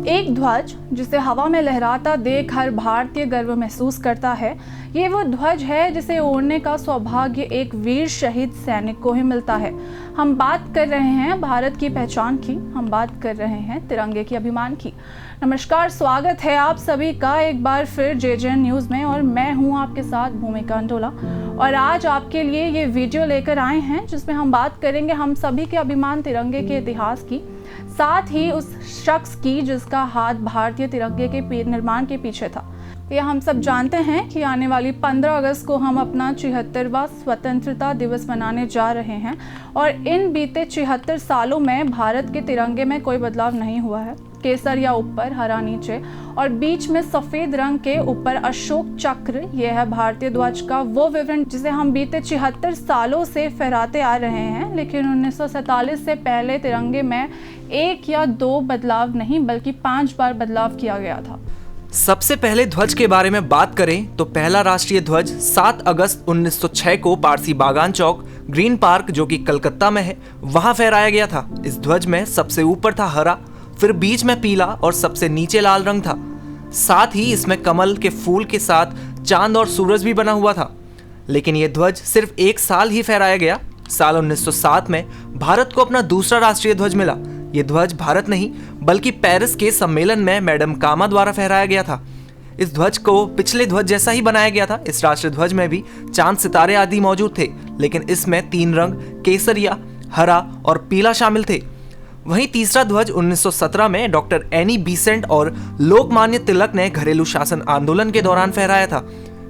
एक ध्वज जिसे हवा में लहराता देख हर भारतीय गर्व महसूस करता है। ये वो ध्वज है जिसे ओढ़ने का सौभाग्य एक वीर शहीद सैनिक को ही मिलता है। हम बात कर रहे हैं भारत की पहचान की, हम बात कर रहे हैं तिरंगे के अभिमान की। नमस्कार, स्वागत है आप सभी का एक बार फिर जेजेएन न्यूज़ में और मैं हूं आपके साथ भूमिका अंडोला। और आज आपके लिए ये वीडियो लेकर आए हैं जिसमें हम बात करेंगे हम सभी के अभिमान तिरंगे के इतिहास की, साथ ही उस शख्स की जिसका हाथ भारतीय तिरंगे के निर्माण के पीछे था। ये हम सब जानते हैं कि आने वाली 15 अगस्त को हम अपना 76वां स्वतंत्रता दिवस मनाने जा रहे हैं और इन बीते 76 सालों में भारत के तिरंगे में कोई बदलाव नहीं हुआ है। केसरिया ऊपर, हरा नीचे और बीच में सफेद रंग के ऊपर अशोक चक्र, यह है भारतीय ध्वज का वो विवरण जिसे हम बीते 76 सालों से फहराते आ रहे हैं। लेकिन 1947 से पहले तिरंगे में एक या दो बदलाव नहीं बल्कि 5 बार बदलाव किया गया था। सबसे पहले ध्वज के बारे में बात करें तो पहला राष्ट्रीय ध्वज 7 अगस्त 1906 को पारसी बागान चौक, ग्रीन पार्क जो कि कलकत्ता में है, वहां फहराया गया था। इस ध्वज में सबसे ऊपर था हरा, फिर बीच में पीला और सबसे नीचे लाल रंग था। साथ ही इसमें कमल के फूल के साथ चांद और सूरज भी बना हुआ था। लेकिन यह ध्वज सिर्फ एक साल ही फहराया गया। साल 1907 में भारत को अपना दूसरा राष्ट्रीय ध्वज मिला। यह ध्वज भारत नहीं बल्कि पेरिस के सम्मेलन में मैडम कामा द्वारा फहराया गया था। इस ध्वज को पिछले ध्वज जैसा ही बनाया गया था। इस राष्ट्रीय ध्वज में भी चांद सितारे आदि मौजूद थे, लेकिन इसमें 3 रंग केसरिया, हरा और पीला शामिल थे। वहीं तीसरा ध्वज 1917 में डॉक्टर एनी बीसेंट और लोकमान्य तिलक ने घरेलू शासन आंदोलन के दौरान फहराया था।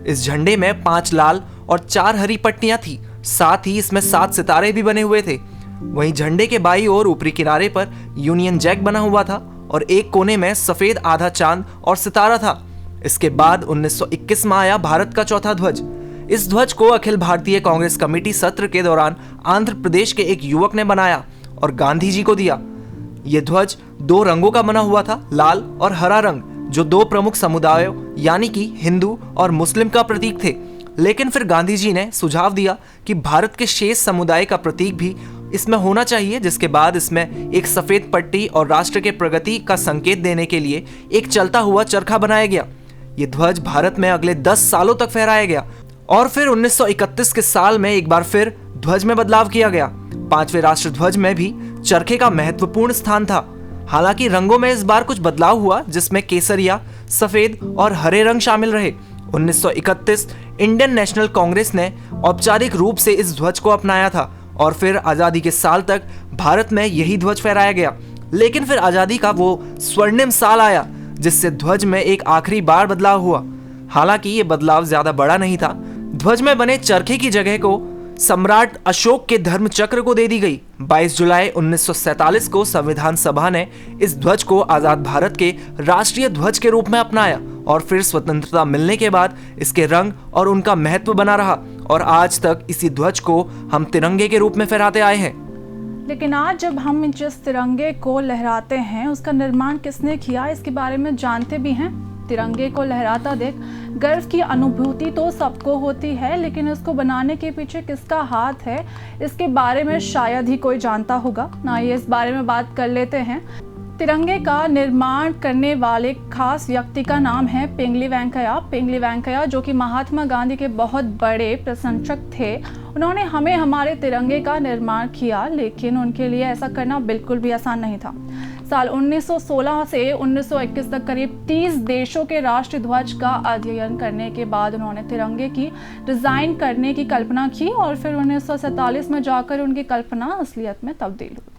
इस झंडे में 5 लाल और 4 हरी पट्टियां थी। साथ ही इसमें 7 सितारे भी बने हुए थे। वहीं झंडे के बाईं ओर ऊपरी किनारे पर यूनियन जैक बना हुआ था और एक कोने में सफेद आधा चांद और सितारा था। इसके बाद 1921 में आया भारत का चौथा ध्वज। इस ध्वज को अखिल भारतीय कांग्रेस कमेटी सत्र के दौरान आंध्र प्रदेश के एक युवक ने बनाया और गांधी जी को दिया। यह ध्वज 2 रंगों का बना हुआ था, लाल और हरा रंग, जो 2 प्रमुख समुदायों यानी कि हिंदू और मुस्लिम का प्रतीक थे। लेकिन फिर गांधी जी ने सुझाव दिया कि भारत के शेष समुदाय का प्रतीक भी इसमें होना चाहिए, जिसके बाद इसमें एक सफेद पट्टी और राष्ट्र के प्रगति का संकेत देने के लिए एक चलता हुआ चरखा बनाया गया। यह ध्वज भारत में अगले 10 सालों तक फहराया गया और फिर 1931 के साल में एक बार फिर ध्वज में बदलाव किया गया। 5वें राष्ट्र ध्वज में भी चरखे का महत्वपूर्ण स्थान था। हालांकि रंगों में इस बार कुछ बदलाव हुआ, जिसमें केसरिया, सफेद और हरे रंग शामिल रहे। 1931 इंडियन नेशनल कांग्रेस ने औपचारिक रूप से इस ध्वज को अपनाया था और फिर आजादी के साल तक भारत में यही ध्वज फहराया गया। लेकिन फिर आजादी का वो स्वर्णिम साल आया जिससे ध्वज में एक आखिरी बार बदलाव हुआ। हालांकि ये बदलाव ज्यादा बड़ा नहीं था। ध्वज में बने चरखे की जगह को सम्राट अशोक के धर्म चक्र को दे दी गई। 22 जुलाई 1947 को संविधान सभा ने इस ध्वज को आजाद भारत के राष्ट्रीय ध्वज के रूप में अपनाया और फिर स्वतंत्रता मिलने के बाद इसके रंग और उनका महत्व बना रहा और आज तक इसी ध्वज को हम तिरंगे के रूप में फहराते आए हैं। लेकिन आज जब हम जिस तिरंगे को लहराते हैं उसका निर्माण किसने किया, इसके बारे में जानते भी हैं। तिरंगे को लहराता देख गर्व की अनुभूति तो सबको होती है, लेकिन इसको बनाने के पीछे किसका हाथ है इसके बारे में शायद ही कोई जानता होगा। ना ये इस बारे में बात कर लेते हैं। तिरंगे का निर्माण करने वाले खास व्यक्ति का नाम है पिंगली वेंकैया। पिंगली वेंकैया जो कि महात्मा गांधी के बहुत बड़े प्रशंसक थे। उन्होंने हमें हमारे तिरंगे का निर्माण किया, लेकिन उनके लिए ऐसा करना बिल्कुल भी आसान नहीं था। साल 1916 से 1921 तक करीब 30 देशों के राष्ट्रीय ध्वज का अध्ययन करने के बाद उन्होंने तिरंगे की डिज़ाइन करने की कल्पना की और फिर 1947 में जाकर उनकी कल्पना असलियत में तब्दील हुई।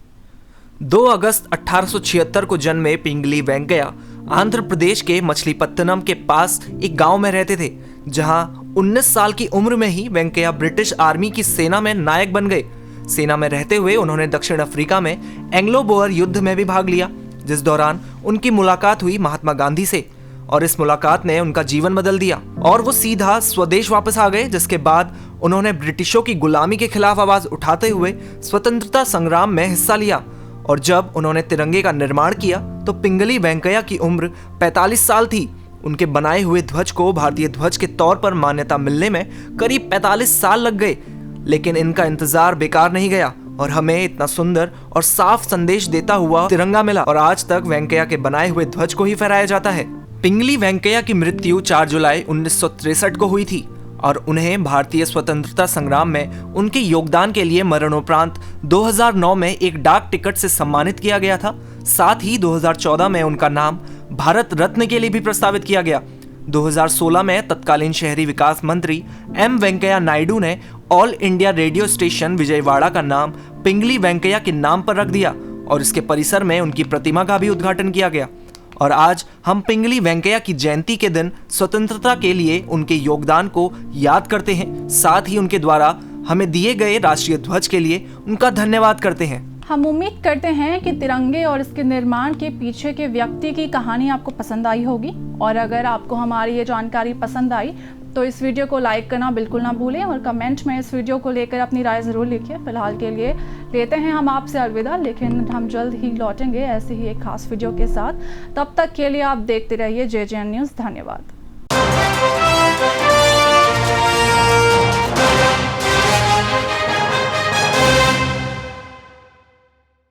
2 अगस्त 1876 को जन्मे पिंगली वेंकैया आंध्र प्रदेश के मछलीपत्तनम के पास एक गांव में रहते थे, जहां 19 साल की उम्र में ही वेंकैया ब्रिटिश आर्मी की सेना में नायक बन गए। सेना में रहते हुए उन्होंने दक्षिण अफ्रीका में एंग्लो बोअर युद्ध में भी भाग लिया, जिस दौरान उनकी मुलाकात हुई महात्मा गांधी से और इस मुलाकात ने उनका जीवन बदल दिया और वो सीधा स्वदेश वापस आ गए। जिसके बाद उन्होंने ब्रिटिशों की गुलामी के खिलाफ आवाज उठाते हुए स्वतंत्रता संग्राम में हिस्सा लिया और जब उन्होंने तिरंगे का निर्माण किया तो पिंगली वेंकैया की उम्र 45 साल थी। उनके बनाए हुए ध्वज को भारतीय ध्वज के तौर पर मान्यता मिलने में करीब 45 साल लग गए, लेकिन इनका इंतजार बेकार नहीं गया और हमें इतना सुंदर और साफ संदेश देता हुआ तिरंगा मिला और आज तक वेंकैया के बनाए हुए ध्वज को ही फहराया जाता है। पिंगली वेंकैया की मृत्यु 4 जुलाई 1963 को हुई थी और उन्हें भारतीय स्वतंत्रता संग्राम में उनके योगदान के लिए मरणोपरांत 2009 में एक डाक टिकट से सम्मानित किया गया था। साथ ही 2014 में उनका नाम भारत रत्न के लिए भी प्रस्तावित किया गया। 2016 में तत्कालीन शहरी विकास मंत्री एम वेंकैया नायडू ने all India radio station Vijayawada का नाम पिंगली वेंकैया के नाम पर रख दिया और इसके परिसर में उनकी प्रतिमा का भी उद्घाटन किया गया। और आज हम पिंगली वेंकैया की जयंती के दिन स्वतंत्रता के लिए उनके योगदान को याद करते हैं, साथ ही उनके द्वारा हमें दिए गए राष्ट्रीय ध्वज के लिए उनका धन्यवाद करते हैं। हम उम्मीद करते हैं कि तिरंगे और इसके निर्माण के पीछे के व्यक्ति की कहानी आपको पसंद आई होगी और अगर आपको हमारी ये जानकारी पसंद आई तो इस वीडियो को लाइक करना बिल्कुल ना भूलें और कमेंट में इस वीडियो को लेकर अपनी राय ज़रूर लिखिए। फिलहाल के लिए लेते हैं हम आपसे अलविदा, लेकिन हम जल्द ही लौटेंगे ऐसे ही एक खास वीडियो के साथ। तब तक के लिए आप देखते रहिए JJN न्यूज़। धन्यवाद।